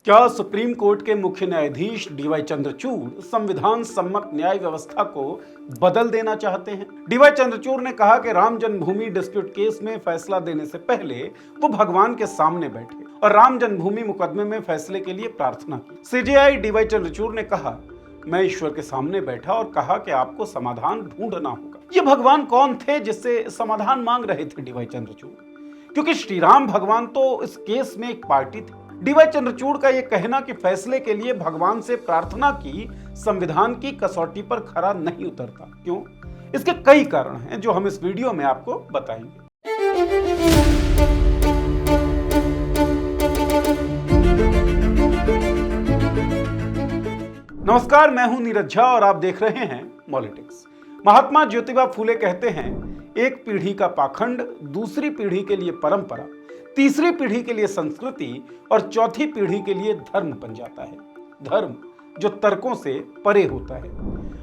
क्या supreme court के मुख्य न्यायाधीश डीवाई चंद्रचूड़ संविधान सम्मत न्याय व्यवस्था को बदल देना चाहते हैं? डीवाई चंद्रचूड़ ने कहा कि राम जन्मभूमि डिस्प्यूट केस में फैसला देने से पहले वो भगवान के सामने बैठे और राम जन्मभूमि मुकदमे में फैसले के लिए प्रार्थना की। सीजेआई डीवाई चंद्रचूड़ ने कहा, मैं ईश्वर के सामने बैठा और कहा कि आपको समाधान ढूंढना होगा। ये भगवान कौन थे जिससे समाधान मांग रहे थे डीवाई चंद्रचूड़? क्योंकि श्री राम भगवान तो इस केस में एक पार्टी थी। डीवाई चंद्रचूड़ का यह कहना कि फैसले के लिए भगवान से प्रार्थना की संविधान की कसौटी पर खरा नहीं उतरता। क्यों? इसके कई कारण हैं जो हम इस वीडियो में आपको बताएंगे। नमस्कार, मैं हूं नीरज झा और आप देख रहे हैं पॉलिटिक्स। महात्मा ज्योतिबा फूले कहते हैं, एक पीढ़ी का पाखंड दूसरी पीढ़ी के लिए परंपरा, तीसरी पीढ़ी के लिए संस्कृति और चौथी पीढ़ी के लिए धर्म बन जाता है। धर्म जो तर्कों से परे होता है।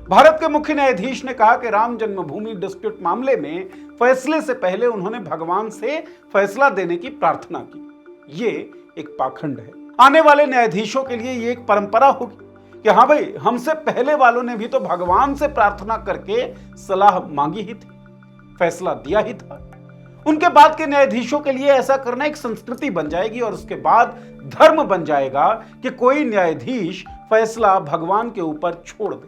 भारत के मुख्य न्यायाधीश ने कहा कि राम जन्मभूमि डिस्प्यूट मामले में फैसले से पहले उन्होंने भगवान से फैसला देने की प्रार्थना की। ये एक पाखंड है। आने वाले न्यायाधीशों के लिए ये एक परंपरा होगी कि हाँ भाई, हमसे पहले वालों ने भी तो भगवान से प्रार्थना करके सलाह मांगी ही थी, फैसला दिया ही था। उनके बाद के न्यायाधीशों के लिए ऐसा करना एक संस्कृति बन जाएगी और उसके बाद धर्म बन जाएगा कि कोई न्यायाधीश फैसला भगवान के ऊपर छोड़ दे।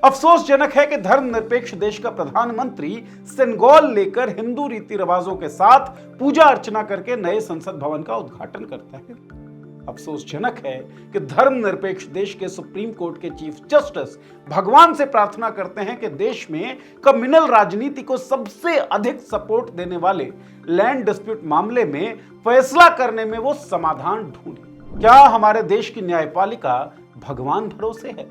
अफसोसजनक है कि धर्मनिरपेक्ष देश का प्रधानमंत्री सेनेगल लेकर हिंदू रीति रिवाजों के साथ पूजा अर्चना करके नए संसद भवन का उद्घाटन करता है। अफसोसजनक है कि धर्मनिरपेक्ष देश के सुप्रीम कोर्ट के चीफ जस्टिस भगवान से प्रार्थना करते हैं कि देश में कम्युनल राजनीति को सबसे अधिक सपोर्ट देने वाले लैंड डिस्प्यूट मामले में फैसला करने में वो समाधान ढूंढे। क्या हमारे देश की न्यायपालिका भगवान भरोसे है?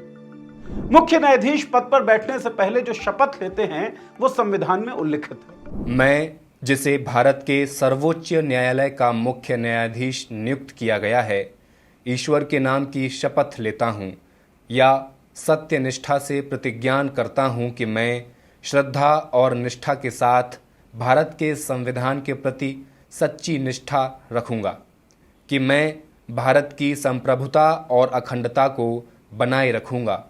मुख्य न्यायाधीश पद पर बैठने से पहले जो शपथ लेते हैं वो संविधान में उल्लिखित है। मैं, जिसे भारत के सर्वोच्च न्यायालय का मुख्य न्यायाधीश नियुक्त किया गया है, ईश्वर के नाम की शपथ लेता हूँ या सत्य निष्ठा से प्रतिज्ञान करता हूँ कि मैं श्रद्धा और निष्ठा के साथ भारत के संविधान के प्रति सच्ची निष्ठा रखूँगा, कि मैं भारत की संप्रभुता और अखंडता को बनाए रखूँगा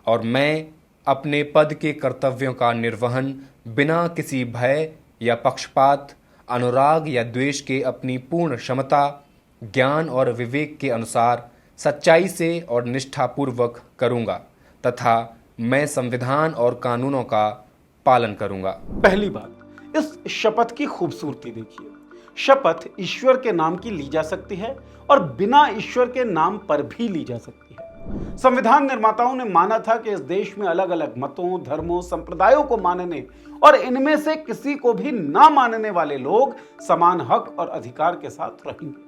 और मैं अपने पद के कर्तव्यों का निर्वहन बिना किसी भय या पक्षपात, अनुराग या द्वेष के अपनी पूर्ण क्षमता, ज्ञान और विवेक के अनुसार सच्चाई से और निष्ठापूर्वक करूंगा तथा मैं संविधान और कानूनों का पालन करूंगा। पहली बात, इस शपथ की खूबसूरती देखिए। शपथ ईश्वर के नाम की ली जा सकती है और बिना ईश्वर के नाम पर भी ली जा सकती है। संविधान निर्माताओं ने माना था कि इस देश में अलग अलग मतों, धर्मों, संप्रदायों को मानने और इनमें से किसी को भी ना मानने वाले लोग समान हक और अधिकार के साथ रहेंगे।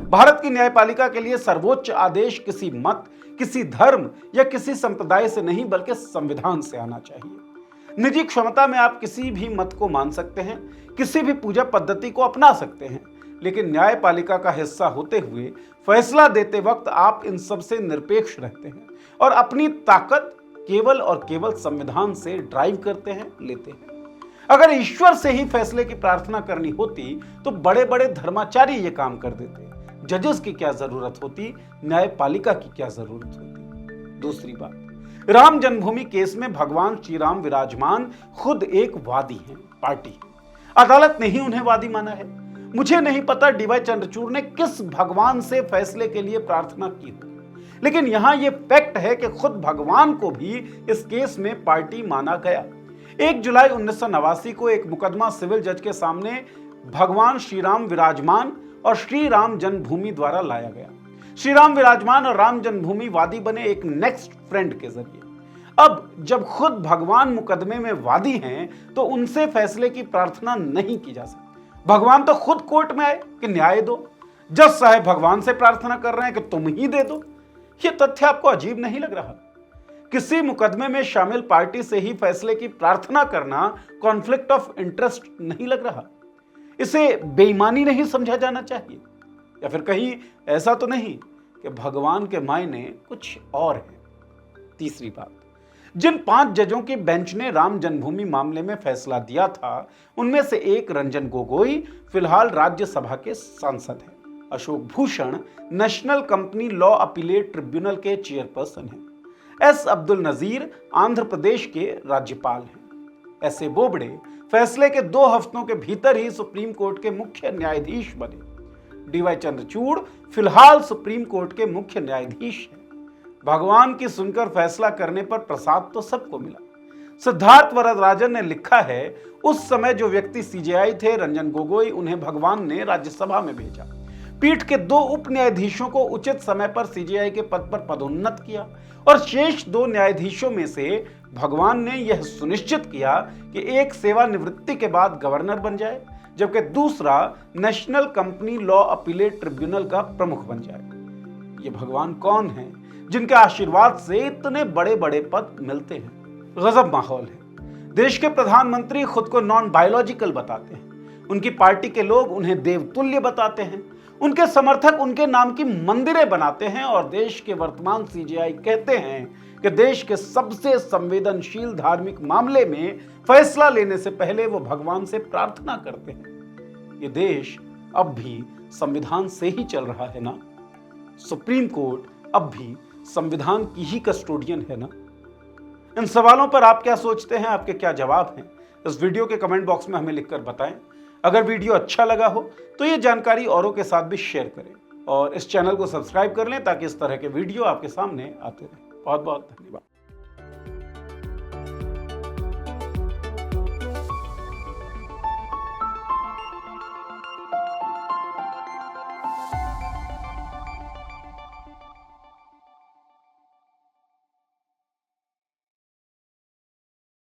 भारत की न्यायपालिका के लिए सर्वोच्च आदेश किसी मत, किसी धर्म या किसी संप्रदाय से नहीं बल्कि संविधान से आना चाहिए। निजी क्षमता में आप किसी भी मत को मान सकते हैं, किसी भी पूजा पद्धति को अपना सकते हैं, लेकिन न्यायपालिका का हिस्सा होते हुए फैसला देते वक्त आप इन सब से निरपेक्ष रहते हैं और अपनी ताकत केवल और केवल संविधान से ड्राइव करते हैं, लेते हैं। अगर ईश्वर से ही फैसले की प्रार्थना करनी होती तो बड़े बड़े धर्माचार्य ये काम कर देते। जजेस की क्या जरूरत होती, न्यायपालिका की क्या जरूरत होती? दूसरी बात, राम जन्मभूमि केस में भगवान श्री राम विराजमान खुद एक वादी हैं, पार्टी है। अदालत ने ही उन्हें वादी माना है। मुझे नहीं पता डीवाई चंद्रचूड़ ने किस भगवान से फैसले के लिए प्रार्थना की होगी, लेकिन यहां यह फैक्ट है कि खुद भगवान को भी इस केस में पार्टी माना गया। 1 जुलाई 1989 को एक मुकदमा सिविल जज के सामने भगवान श्री राम विराजमान और श्री राम जन्मभूमि द्वारा लाया गया। श्री राम विराजमान और राम जन्मभूमि वादी बने एक नेक्स्ट फ्रेंड के जरिए। अब जब खुद भगवान मुकदमे में वादी हैं तो उनसे फैसले की प्रार्थना नहीं की जा सकती। भगवान तो खुद कोर्ट में आए कि न्याय दो। जज साहब भगवान से प्रार्थना कर रहे हैं कि तुम ही दे दो। यह तथ्य आपको अजीब नहीं लग रहा? किसी मुकदमे में शामिल पार्टी से ही फैसले की प्रार्थना करना कॉन्फ्लिक्ट ऑफ इंटरेस्ट नहीं लग रहा? इसे बेईमानी नहीं समझा जाना चाहिए? या फिर कहीं ऐसा तो नहीं कि भगवान के मायने कुछ और है? तीसरी बात, जिन 5 जजों की बेंच ने राम जन्मभूमि मामले में फैसला दिया था, उनमें से एक रंजन गोगोई फिलहाल राज्यसभा के सांसद हैं। Ashok Bhushan national company law appellate tribunal के चेयरपर्सन हैं। एस अब्दुल नजीर आंध्र प्रदेश के राज्यपाल हैं। एस ए बोबडे फैसले के 2 हफ्तों के भीतर ही सुप्रीम कोर्ट के मुख्य न्यायाधीश बने। डीवाई चंद्रचूड़ फिलहाल सुप्रीम कोर्ट के मुख्य न्यायाधीश हैं। भगवान की सुनकर फैसला करने पर प्रसाद तो सबको मिला। सिद्धार्थ वरदराजन ने लिखा है, उस समय जो व्यक्ति सीजेआई थे रंजन गोगोई, उन्हें भगवान ने राज्यसभा में भेजा। पीठ के 2 उप न्यायाधीशों को उचित समय पर सीजेआई के पद पर पदोन्नत किया और शेष 2 न्यायाधीशों में से भगवान ने यह सुनिश्चित किया कि एक सेवानिवृत्ति के बाद गवर्नर बन जाए, जबकि दूसरा national company law appellate tribunal का प्रमुख बन जाए। ये भगवान कौन है जिनके आशीर्वाद से इतने बड़े बड़े पद मिलते हैं? गजब माहौल है। देश के प्रधानमंत्री खुद को नॉन बायोलॉजिकल बताते हैं, उनकी पार्टी के लोग उन्हें देवतुल्य बताते हैं, उनके समर्थक उनके नाम की मंदिरें बनाते हैं और देश के वर्तमान सीजेआई कहते हैं कि देश के सबसे संवेदनशील धार्मिक मामले में फैसला लेने से पहले वो भगवान से प्रार्थना करते हैं। ये देश अब भी संविधान से ही चल रहा है ना? सुप्रीम कोर्ट अब भी संविधान की ही कस्टोडियन है ना? इन सवालों पर आप क्या सोचते हैं? आपके क्या जवाब हैं? इस वीडियो के कमेंट बॉक्स में हमें लिखकर बताएं। अगर वीडियो अच्छा लगा हो तो ये जानकारी औरों के साथ भी शेयर करें और इस चैनल को सब्सक्राइब कर लें ताकि इस तरह के वीडियो आपके सामने आते रहें। बहुत बहुत धन्यवाद।